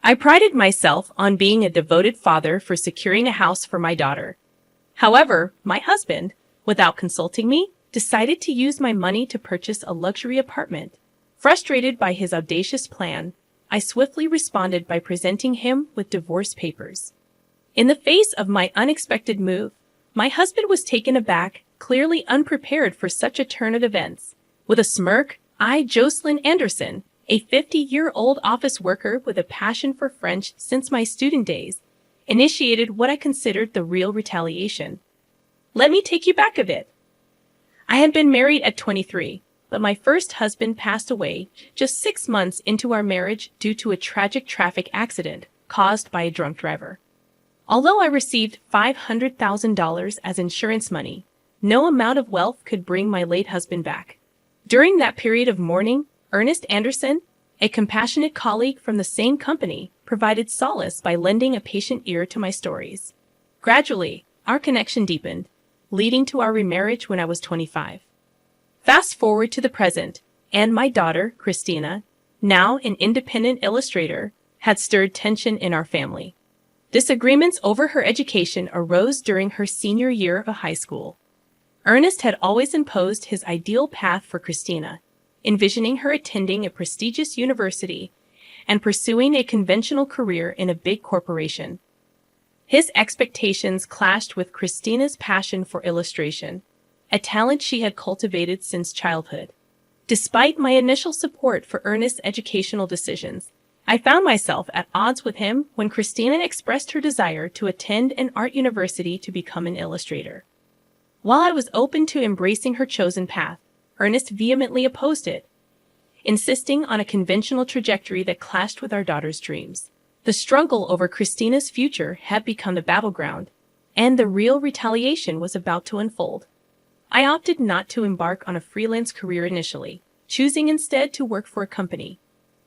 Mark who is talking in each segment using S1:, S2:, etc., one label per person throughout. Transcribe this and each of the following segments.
S1: I prided myself on being a devoted father for securing a house for my daughter. However, my husband, without consulting me, decided to use my money to purchase a luxury apartment. Frustrated by his audacious plan, I swiftly responded by presenting him with divorce papers. In the face of my unexpected move, my husband was taken aback, clearly unprepared for such a turn of events. With a smirk, Jocelyn Anderson, a 50-year-old office worker with a passion for French since my student days, initiated what I considered the real retaliation. Let me take you back a bit. I had been married at 23, but my first husband passed away just 6 months into our marriage due to a tragic traffic accident caused by a drunk driver. Although I received $500,000 as insurance money, no amount of wealth could bring my late husband back. During that period of mourning, Ernest Anderson, a compassionate colleague from the same company, provided solace by lending a patient ear to my stories. Gradually, our connection deepened, leading to our remarriage when I was 25. Fast forward to the present, and my daughter, Christina, now an independent illustrator, had stirred tension in our family. Disagreements over her education arose during her senior year of high school. Ernest had always imposed his ideal path for Christina, envisioning her attending a prestigious university and pursuing a conventional career in a big corporation. His expectations clashed with Christina's passion for illustration, a talent she had cultivated since childhood. Despite my initial support for Ernest's educational decisions, I found myself at odds with him when Christina expressed her desire to attend an art university to become an illustrator. While I was open to embracing her chosen path, Ernest vehemently opposed it, insisting on a conventional trajectory that clashed with our daughter's dreams. The struggle over Christina's future had become the battleground, and the real retaliation was about to unfold. I opted not to embark on a freelance career initially, choosing instead to work for a company.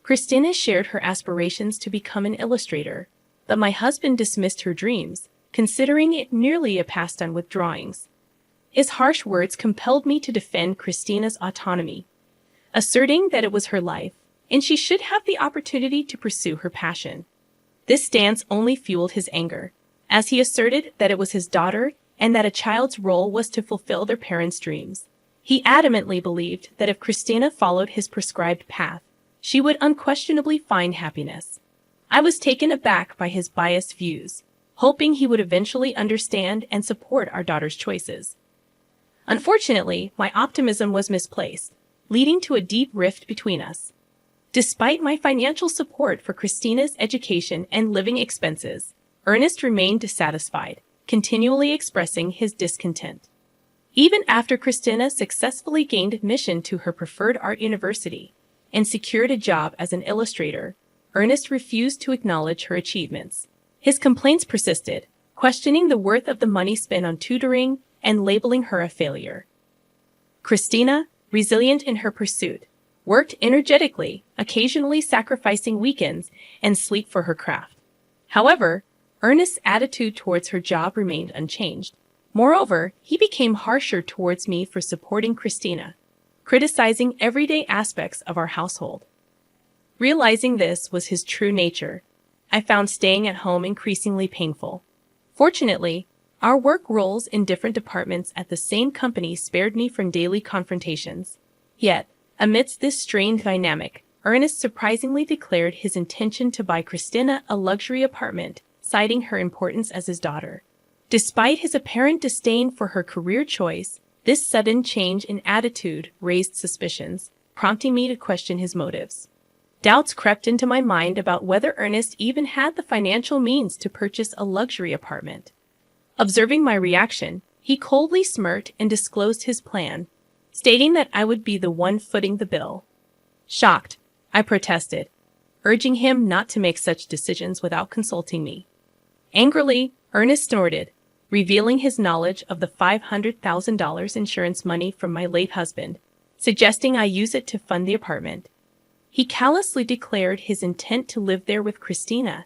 S1: Christina shared her aspirations to become an illustrator, but my husband dismissed her dreams, considering it merely a pastime with drawings. His harsh words compelled me to defend Christina's autonomy, asserting that it was her life, and she should have the opportunity to pursue her passion. This stance only fueled his anger, as he asserted that it was his daughter and that a child's role was to fulfill their parents' dreams. He adamantly believed that if Christina followed his prescribed path, she would unquestionably find happiness. I was taken aback by his biased views, hoping he would eventually understand and support our daughter's choices. Unfortunately, my optimism was misplaced, leading to a deep rift between us. Despite my financial support for Christina's education and living expenses, Ernest remained dissatisfied, continually expressing his discontent. Even after Christina successfully gained admission to her preferred art university and secured a job as an illustrator, Ernest refused to acknowledge her achievements. His complaints persisted, questioning the worth of the money spent on tutoring and labeling her a failure. Christina, resilient in her pursuit, worked energetically, occasionally sacrificing weekends and sleep for her craft. However, Ernest's attitude towards her job remained unchanged. Moreover, he became harsher towards me for supporting Christina, criticizing everyday aspects of our household. Realizing this was his true nature, I found staying at home increasingly painful. Fortunately, our work roles in different departments at the same company spared me from daily confrontations. Yet, amidst this strained dynamic, Ernest surprisingly declared his intention to buy Christina a luxury apartment, citing her importance as his daughter. Despite his apparent disdain for her career choice, this sudden change in attitude raised suspicions, prompting me to question his motives. Doubts crept into my mind about whether Ernest even had the financial means to purchase a luxury apartment. Observing my reaction, he coldly smirked and disclosed his plan, stating that I would be the one footing the bill. Shocked, I protested, urging him not to make such decisions without consulting me. Angrily, Ernest snorted, revealing his knowledge of the $500,000 insurance money from my late husband, suggesting I use it to fund the apartment. He callously declared his intent to live there with Christina,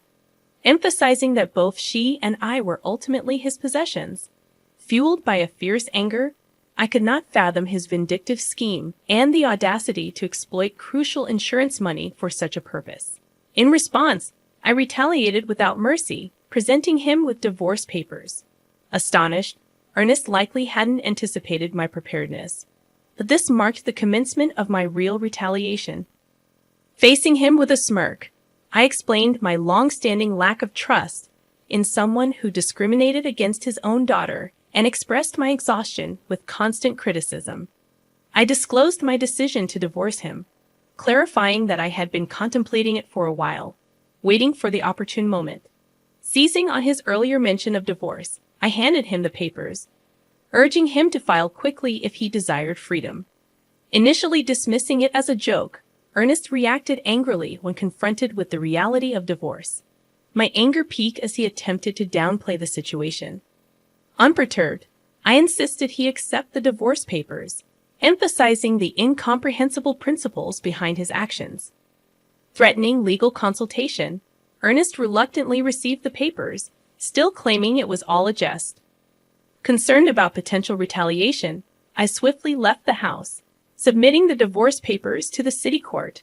S1: emphasizing that both she and I were ultimately his possessions. Fueled by a fierce anger, I could not fathom his vindictive scheme and the audacity to exploit crucial insurance money for such a purpose. In response, I retaliated without mercy, presenting him with divorce papers. Astonished, Ernest likely hadn't anticipated my preparedness. But this marked the commencement of my real retaliation. Facing him with a smirk, I explained my long-standing lack of trust in someone who discriminated against his own daughter and expressed my exhaustion with constant criticism. I disclosed my decision to divorce him, clarifying that I had been contemplating it for a while, waiting for the opportune moment. Seizing on his earlier mention of divorce, I handed him the papers, urging him to file quickly if he desired freedom. Initially dismissing it as a joke, Ernest reacted angrily when confronted with the reality of divorce. My anger peaked as he attempted to downplay the situation. Unperturbed, I insisted he accept the divorce papers, emphasizing the incomprehensible principles behind his actions. Threatening legal consultation, Ernest reluctantly received the papers, still claiming it was all a jest. Concerned about potential retaliation, I swiftly left the house, submitting the divorce papers to the city court.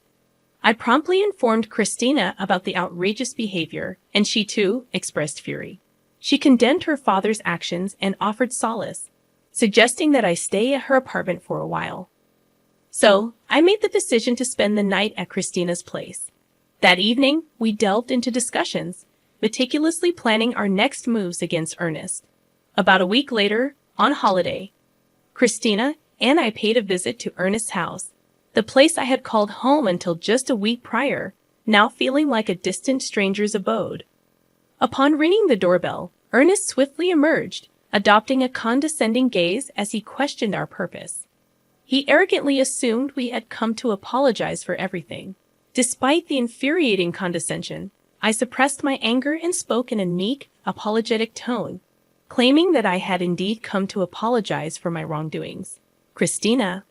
S1: I promptly informed Christina about the outrageous behavior, and she too expressed fury. She condemned her father's actions and offered solace, suggesting that I stay at her apartment for a while. So, I made the decision to spend the night at Christina's place. That evening, we delved into discussions, meticulously planning our next moves against Ernest. About a week later, on holiday, Christina and I paid a visit to Ernest's house, the place I had called home until just a week prior, now feeling like a distant stranger's abode. Upon ringing the doorbell, Ernest swiftly emerged, adopting a condescending gaze as he questioned our purpose. He arrogantly assumed we had come to apologize for everything. Despite the infuriating condescension, I suppressed my anger and spoke in a meek, apologetic tone, claiming that I had indeed come to apologize for my wrongdoings. Christina,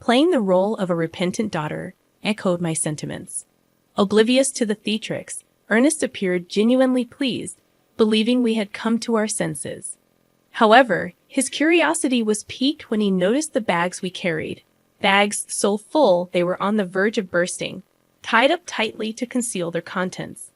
S1: playing the role of a repentant daughter, echoed my sentiments. Oblivious to the theatrics, Ernest appeared genuinely pleased, believing we had come to our senses. However, his curiosity was piqued when he noticed the bags we carried, bags so full they were on the verge of bursting, tied up tightly to conceal their contents.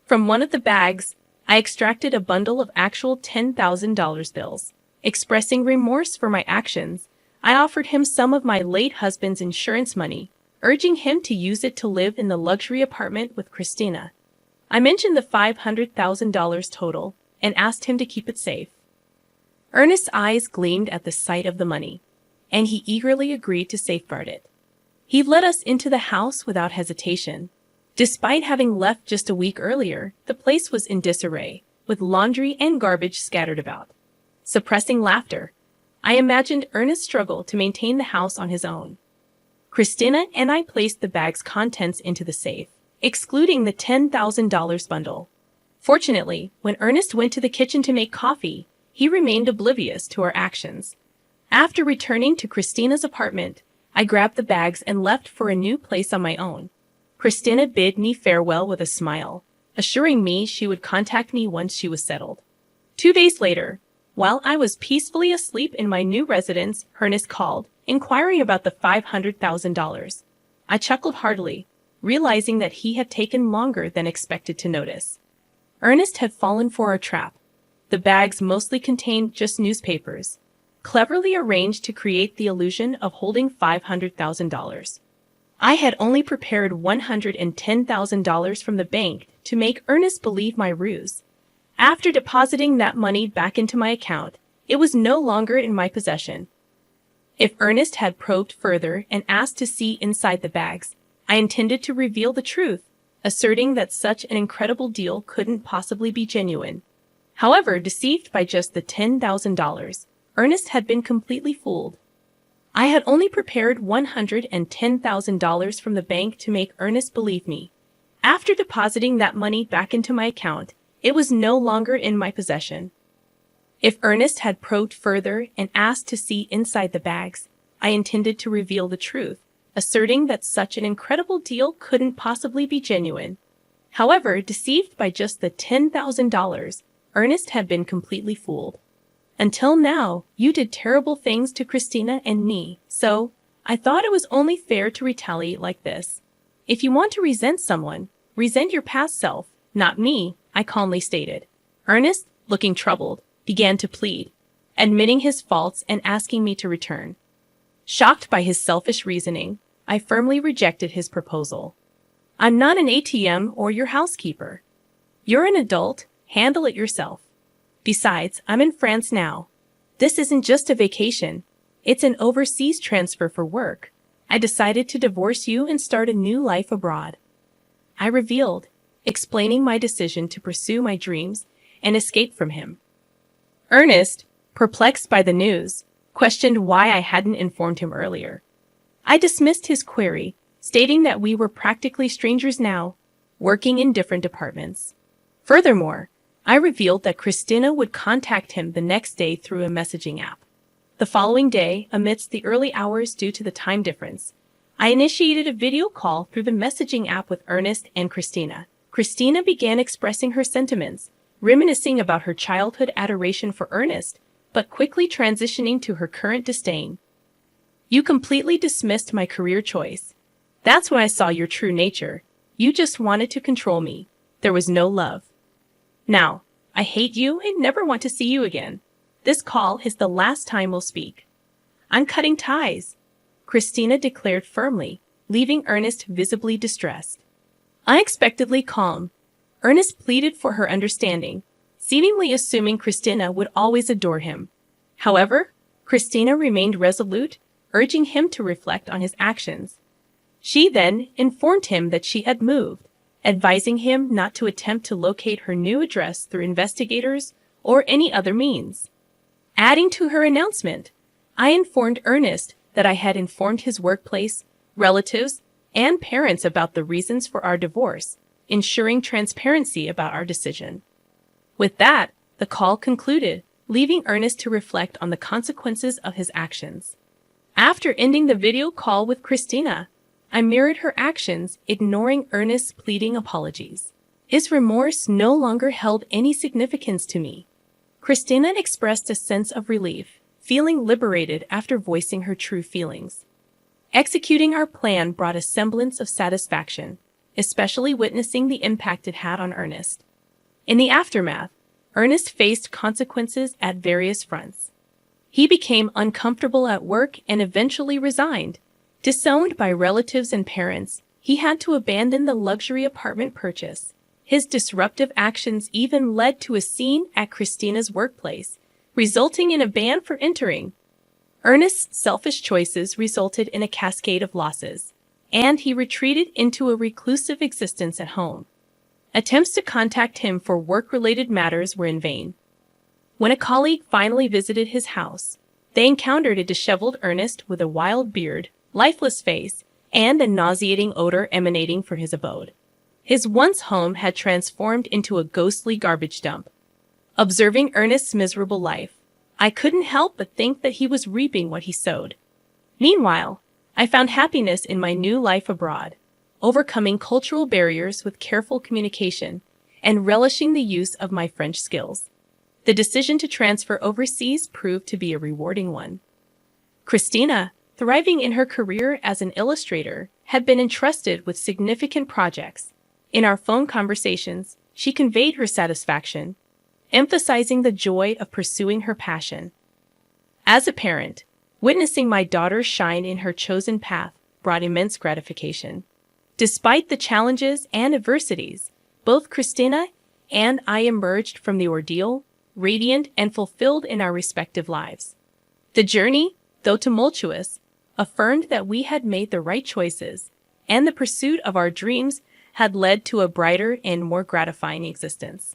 S1: From one of the bags, I extracted a bundle of actual $10,000 bills. Expressing remorse for my actions, I offered him some of my late husband's insurance money, urging him to use it to live in the luxury apartment with Christina. I mentioned the $500,000 total and asked him to keep it safe. Ernest's eyes gleamed at the sight of the money, and he eagerly agreed to safeguard it. He led us into the house without hesitation. Despite having left just a week earlier, the place was in disarray, with laundry and garbage scattered about. Suppressing laughter, I imagined Ernest's struggle to maintain the house on his own. Christina and I placed the bag's contents into the safe, excluding the $10,000 bundle. Fortunately, when Ernest went to the kitchen to make coffee, he remained oblivious to our actions. After returning to Christina's apartment, I grabbed the bags and left for a new place on my own. Christina bid me farewell with a smile, assuring me she would contact me once she was settled. 2 days later, while I was peacefully asleep in my new residence, Ernest called, inquiring about the $500,000. I chuckled heartily, realizing that he had taken longer than expected to notice. Ernest had fallen for our trap. The bags mostly contained just newspapers, cleverly arranged to create the illusion of holding $500,000. I had only prepared $110,000 from the bank to make Ernest believe my ruse. After depositing that money back into my account, it was no longer in my possession. If Ernest had probed further and asked to see inside the bags, I intended to reveal the truth, asserting that such an incredible deal couldn't possibly be genuine. However, deceived by just the $10,000, Ernest had been completely fooled. I had only prepared $110,000 from the bank to make Ernest believe me. After depositing that money back into my account, it was no longer in my possession. If Ernest had probed further and asked to see inside the bags, I intended to reveal the truth, asserting that such an incredible deal couldn't possibly be genuine. However, deceived by just the $10,000, Ernest had been completely fooled. Until now, you did terrible things to Christina and me, so I thought it was only fair to retaliate like this. If you want to resent someone, resent your past self, Not me, I calmly stated. Ernest, looking troubled, began to plead, admitting his faults and asking me to return. Shocked by his selfish reasoning, I firmly rejected his proposal. I'm not an ATM or your housekeeper. You're an adult, handle it yourself. Besides, I'm in France now. This isn't just a vacation, it's an overseas transfer for work. I decided to divorce you and start a new life abroad. I revealed, explaining my decision to pursue my dreams and escape from him. Ernest, perplexed by the news, questioned why I hadn't informed him earlier. I dismissed his query, stating that we were practically strangers now, working in different departments. Furthermore, I revealed that Christina would contact him the next day through a messaging app. The following day, amidst the early hours due to the time difference, I initiated a video call through the messaging app with Ernest and Christina. Christina began expressing her sentiments, reminiscing about her childhood adoration for Ernest, but quickly transitioning to her current disdain. You completely dismissed my career choice. That's when I saw your true nature. You just wanted to control me. There was no love. Now, I hate you and never want to see you again. This call is the last time we'll speak. I'm cutting ties, Christina declared firmly, leaving Ernest visibly distressed. Unexpectedly calm, Ernest pleaded for her understanding, seemingly assuming Christina would always adore him. However, Christina remained resolute, urging him to reflect on his actions. She then informed him that she had moved, advising him not to attempt to locate her new address through investigators or any other means. Adding to her announcement, I informed Ernest that I had informed his workplace, relatives, and parents about the reasons for our divorce, ensuring transparency about our decision. With that, the call concluded, leaving Ernest to reflect on the consequences of his actions. After ending the video call with Christina, I mirrored her actions, ignoring Ernest's pleading apologies. His remorse no longer held any significance to me. Christina expressed a sense of relief, feeling liberated after voicing her true feelings. Executing our plan brought a semblance of satisfaction, especially witnessing the impact it had on Ernest. In the aftermath, Ernest faced consequences at various fronts. He became uncomfortable at work and eventually resigned. Disowned by relatives and parents, he had to abandon the luxury apartment purchase. His disruptive actions even led to a scene at Christina's workplace, resulting in a ban for entering. Ernest's selfish choices resulted in a cascade of losses, and he retreated into a reclusive existence at home. Attempts to contact him for work-related matters were in vain. When a colleague finally visited his house, they encountered a disheveled Ernest with a wild beard, lifeless face, and a nauseating odor emanating from his abode. His once home had transformed into a ghostly garbage dump. Observing Ernest's miserable life, I couldn't help but think that he was reaping what he sowed. Meanwhile, I found happiness in my new life abroad, overcoming cultural barriers with careful communication and relishing the use of my French skills. The decision to transfer overseas proved to be a rewarding one. Christina, thriving in her career as an illustrator, had been entrusted with significant projects. In our phone conversations, she conveyed her satisfaction, emphasizing the joy of pursuing her passion. As a parent, witnessing my daughter shine in her chosen path brought immense gratification. Despite the challenges and adversities, both Christina and I emerged from the ordeal radiant and fulfilled in our respective lives. The journey, though tumultuous, affirmed that we had made the right choices, and the pursuit of our dreams had led to a brighter and more gratifying existence.